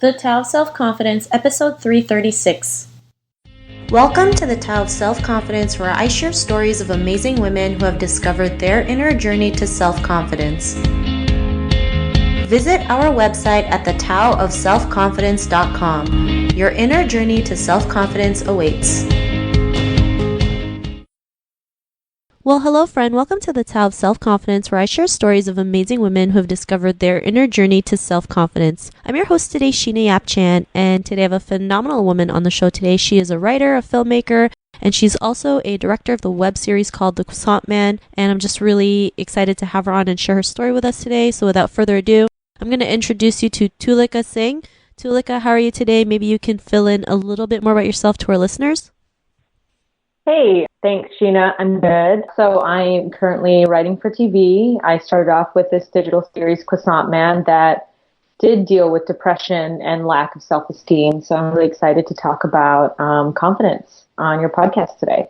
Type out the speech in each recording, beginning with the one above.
The Tao of Self-Confidence, episode 336. Welcome to the Tao of Self-Confidence, where I share stories of amazing women who have discovered their inner journey to self-confidence. Visit our website at thetaoofselfconfidence.com. Your inner journey to self-confidence awaits. Well, hello friend. Welcome to the Tao of Self-Confidence, where I share stories of amazing women who have discovered their inner journey to self-confidence. I'm your host today, Sheena Yap-Chan, and today I have a phenomenal woman on the show today. She is a writer, a filmmaker, and she's also a director of the web series called The Croissant Man, and I'm just really excited to have her on and share her story with us today. So without further ado, I'm going to introduce you to Tulica Singh. Tulica, how are you today? Maybe you can fill in a little bit more about yourself to our listeners. Hey, thanks, Sheena. I'm good. So I'm currently writing for TV. I started off with this digital series, Croissant Man, that did deal with depression and lack of self-esteem. So I'm really excited to talk about confidence on your podcast today.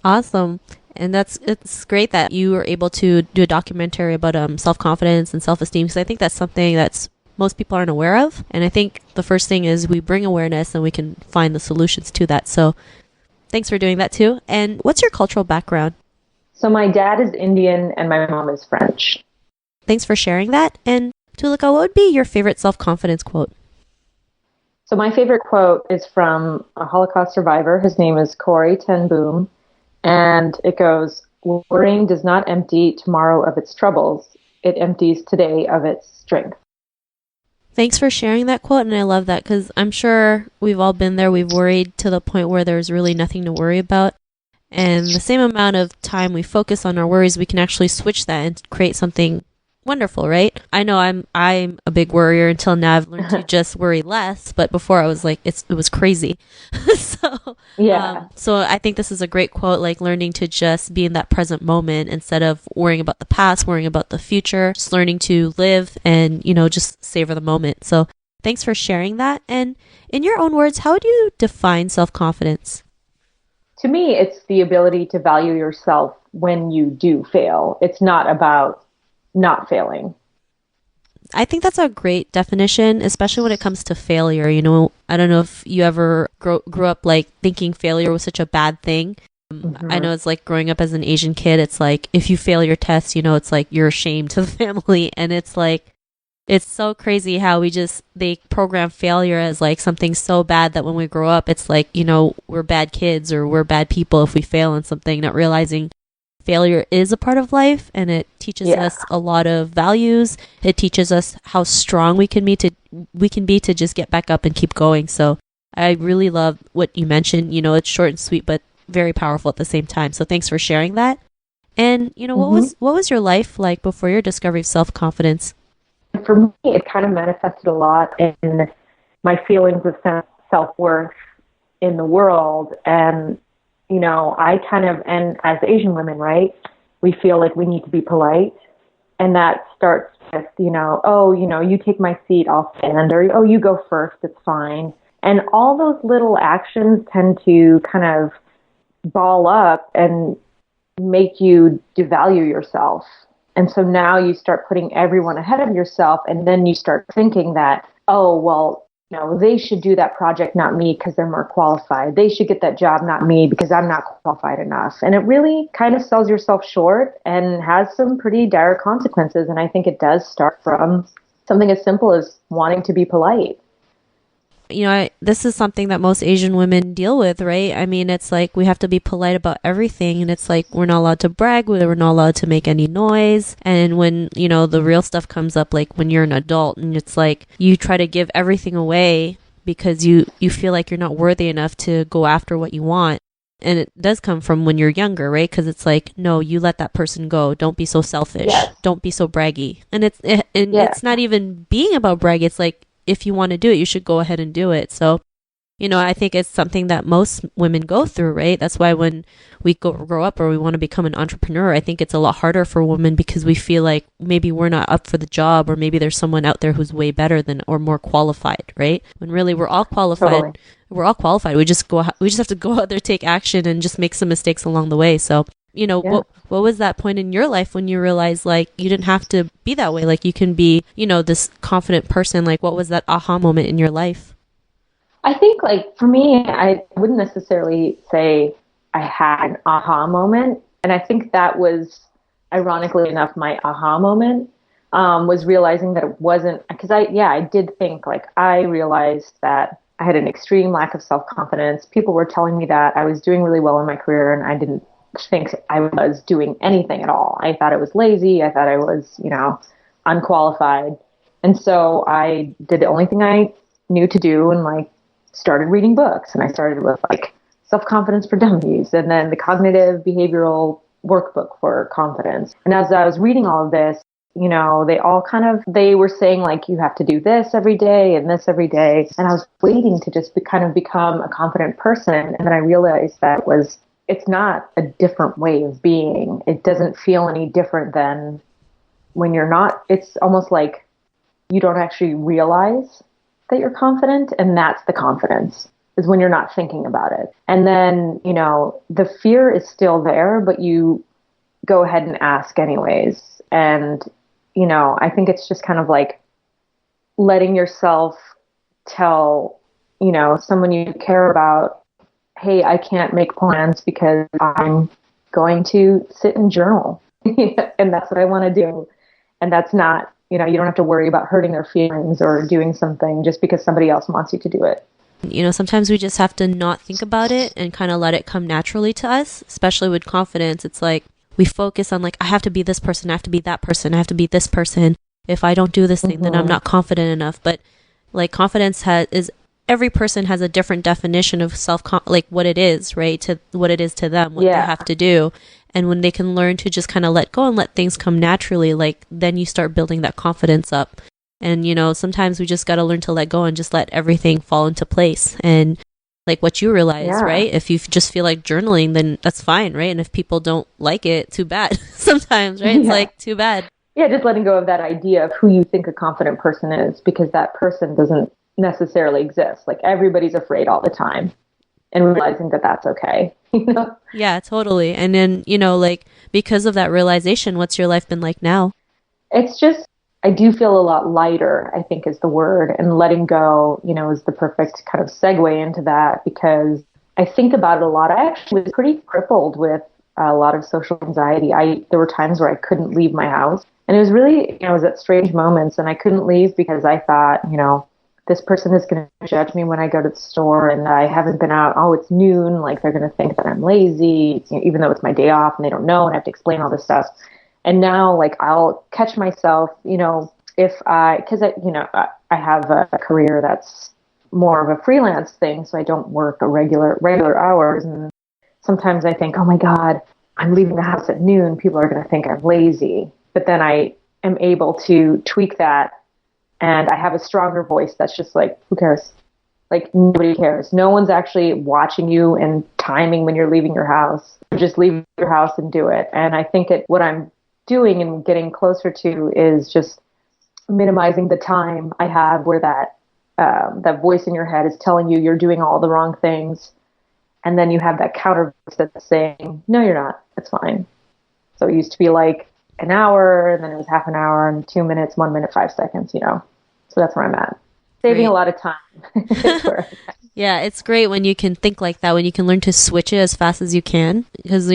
Awesome. And it's great that you were able to do a documentary about self-confidence and self-esteem, because I think that's something that's most people aren't aware of. And I think the first thing is we bring awareness and we can find the solutions to that. So thanks for doing that too. And what's your cultural background? So my dad is Indian and my mom is French. Thanks for sharing that. And Tulica, what would be your favorite self-confidence quote? So my favorite quote is from a Holocaust survivor. His name is Corey Ten Boom. And it goes, "Worrying does not empty tomorrow of its troubles. It empties today of its strength." Thanks for sharing that quote, and I love that because I'm sure we've all been there. We've worried to the point where there's really nothing to worry about. And the same amount of time we focus on our worries, we can actually switch that and create something wonderful, right? I know I'm a big worrier until now. I've learned to just worry less, but before I was like, it was crazy. So I think this is a great quote, like learning to just be in that present moment instead of worrying about the past, worrying about the future, just learning to live and, just savor the moment. So thanks for sharing that. And in your own words, how do you define self-confidence? To me, it's the ability to value yourself when you do fail. It's not about not failing. I think that's a great definition, especially when it comes to failure. I don't know if you ever grew up like thinking failure was such a bad thing. Mm-hmm. I know it's like growing up as an Asian kid, it's like if you fail your test, it's like you're ashamed to the family. And it's like, it's so crazy how they program failure as like something so bad that when we grow up, it's like, we're bad kids or we're bad people if we fail in something, not realizing failure is a part of life, and it teaches us a lot of values. It teaches us how strong we can be to just get back up and keep going. So I really love what you mentioned. It's short and sweet, but very powerful at the same time. So thanks for sharing that. And what was your life like before your discovery of self-confidence? For me, it kind of manifested a lot in my feelings of self-worth in the world. And and as Asian women, right, we feel like we need to be polite. And that starts with, you take my seat, I'll stand, or, oh, you go first, it's fine. And all those little actions tend to kind of ball up and make you devalue yourself. And so now you start putting everyone ahead of yourself, and then you start thinking that, oh, well, they should do that project, not me, because they're more qualified. They should get that job, not me, because I'm not qualified enough. And it really kind of sells yourself short and has some pretty dire consequences. And I think it does start from something as simple as wanting to be polite. This is something that most Asian women deal with, right? I mean, it's like we have to be polite about everything, and it's like we're not allowed to brag, we're not allowed to make any noise. And when, the real stuff comes up, like when you're an adult, and it's like you try to give everything away because you feel like you're not worthy enough to go after what you want. And it does come from when you're younger, right? Because it's like, no, you let that person go. Don't be so selfish. Yes. Don't be so braggy. And it's not even being about brag. It's like, if you want to do it, you should go ahead and do it. So, I think it's something that most women go through, right? That's why when we grow up or we want to become an entrepreneur, I think it's a lot harder for women because we feel like maybe we're not up for the job, or maybe there's someone out there who's way better than or more qualified, right? When really we're all qualified. Totally. We're all qualified. We just have to go out there, take action, and just make some mistakes along the way. So Yeah. what was that point in your life when you realized like you didn't have to be that way? Like you can be, this confident person. Like what was that aha moment in your life? I think like for me, I wouldn't necessarily say I had an aha moment. And I think that was ironically enough, my aha moment was realizing that it wasn't because I did think like I realized that I had an extreme lack of self-confidence. People were telling me that I was doing really well in my career and I didn't think I was doing anything at all. I thought I was lazy. I thought I was, unqualified. And so I did the only thing I knew to do and like started reading books. And I started with like Self-Confidence for Dummies and then the Cognitive Behavioral Workbook for Confidence. And as I was reading all of this, they were saying like, you have to do this every day and this every day. And I was waiting to just kind of become a confident person. And then I realized that it's not a different way of being. It doesn't feel any different than when you're not. It's almost like you don't actually realize that you're confident. And that's the confidence, is when you're not thinking about it. And then, the fear is still there, but you go ahead and ask anyways. And, I think it's just kind of like letting yourself tell, someone you care about, hey, I can't make plans because I'm going to sit and journal. And that's what I want to do. And that's not, you don't have to worry about hurting their feelings or doing something just because somebody else wants you to do it. Sometimes we just have to not think about it and kind of let it come naturally to us, especially with confidence. It's like we focus on like, I have to be this person, I have to be that person, I have to be this person. If I don't do this thing, then I'm not confident enough. But like confidence every person has a different definition of like what it is, right? To what it is to them, what they have to do. And when they can learn to just kind of let go and let things come naturally, like then you start building that confidence up. And, sometimes we just got to learn to let go and just let everything fall into place. And like what you realize, right? If you just feel like journaling, then that's fine, right? And if people don't like it, too bad. Sometimes, right? It's like, too bad. Yeah, just letting go of that idea of who you think a confident person is, because that person doesn't necessarily exist. Like everybody's afraid all the time, and realizing that that's okay. Yeah, totally. And then, like because of that realization, what's your life been like now? It's just, I do feel a lot lighter, I think is the word, and letting go, is the perfect kind of segue into that, because I think about it a lot. I actually was pretty crippled with a lot of social anxiety. There were times where I couldn't leave my house, and it was really, it was at strange moments, and I couldn't leave because I thought, this person is going to judge me when I go to the store and I haven't been out. Oh, it's noon. Like they're going to think that I'm lazy, even though it's my day off and they don't know and I have to explain all this stuff. And now, like, I'll catch myself, because I have a career that's more of a freelance thing, so I don't work a regular hours. And sometimes I think, oh my God, I'm leaving the house at noon. People are going to think I'm lazy. But then I am able to tweak that, and I have a stronger voice that's just like, who cares? Like, nobody cares. No one's actually watching you and timing when you're leaving your house. Just leave your house and do it. And I think what I'm doing and getting closer to is just minimizing the time I have where that voice in your head is telling you you're doing all the wrong things, and then you have that counter voice that's saying, no, you're not, it's fine. So it used to be like an hour, and then it was half an hour and 2 minutes, 1 minute, 5 seconds, so that's where I'm at, saving a lot of time. Yeah, it's great when you can think like that, when you can learn to switch it as fast as you can, because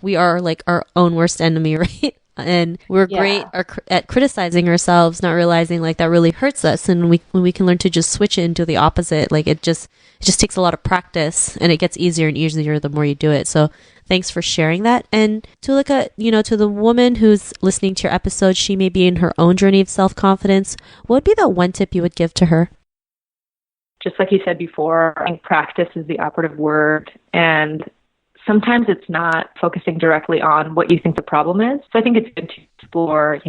we are like our own worst enemy, right? And we're great at criticizing ourselves, not realizing like that really hurts us. And when we can learn to just switch it into the opposite, like it just takes a lot of practice, and it gets easier and easier the more you do it. So thanks for sharing that. And Tulica, to the woman who's listening to your episode, she may be in her own journey of self-confidence. What would be the one tip you would give to her? Just like you said before, I think practice is the operative word. And sometimes it's not focusing directly on what you think the problem is. So I think it's good to explore,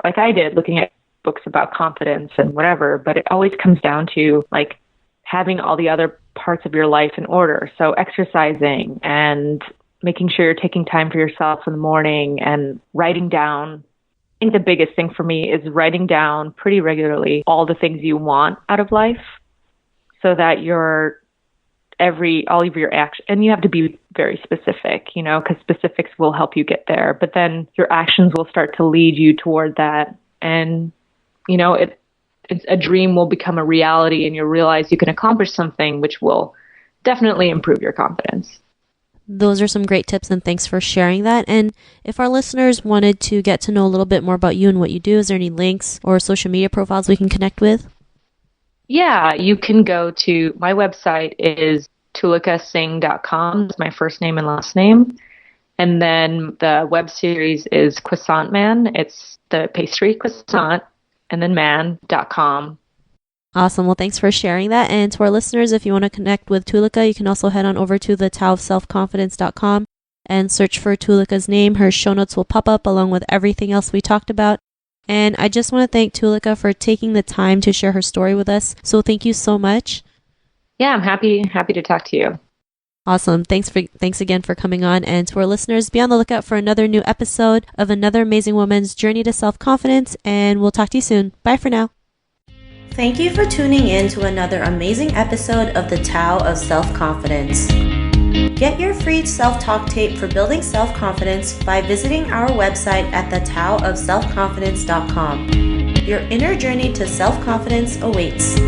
like I did, looking at books about confidence and whatever, but it always comes down to like having all the other parts of your life in order. So exercising and making sure you're taking time for yourself in the morning and writing down. I think the biggest thing for me is writing down pretty regularly all the things you want out of life, so that you're all of your action, and you have to be very specific, because specifics will help you get there, but then your actions will start to lead you toward that. And, it's a dream will become a reality, and you'll realize you can accomplish something, which will definitely improve your confidence. Those are some great tips, and thanks for sharing that. And if our listeners wanted to get to know a little bit more about you and what you do, is there any links or social media profiles we can connect with? Yeah, you can go to my website is tulicasingh.com. It's my first name and last name. And then the web series is Croissant Man. It's the pastry croissant and then man.com. Awesome. Well, thanks for sharing that. And to our listeners, if you want to connect with Tulica, you can also head on over to the taoofselfconfidence.com and search for Tulica's name. Her show notes will pop up along with everything else we talked about. And I just want to thank Tulica for taking the time to share her story with us. So thank you so much. Yeah, I'm happy to talk to you. Awesome. Thanks again for coming on. And to our listeners, be on the lookout for another new episode of another amazing woman's journey to self-confidence. And we'll talk to you soon. Bye for now. Thank you for tuning in to another amazing episode of the Tao of Self-Confidence. Get your free self-talk tape for building self-confidence by visiting our website at thetaoofselfconfidence.com. Your inner journey to self-confidence awaits.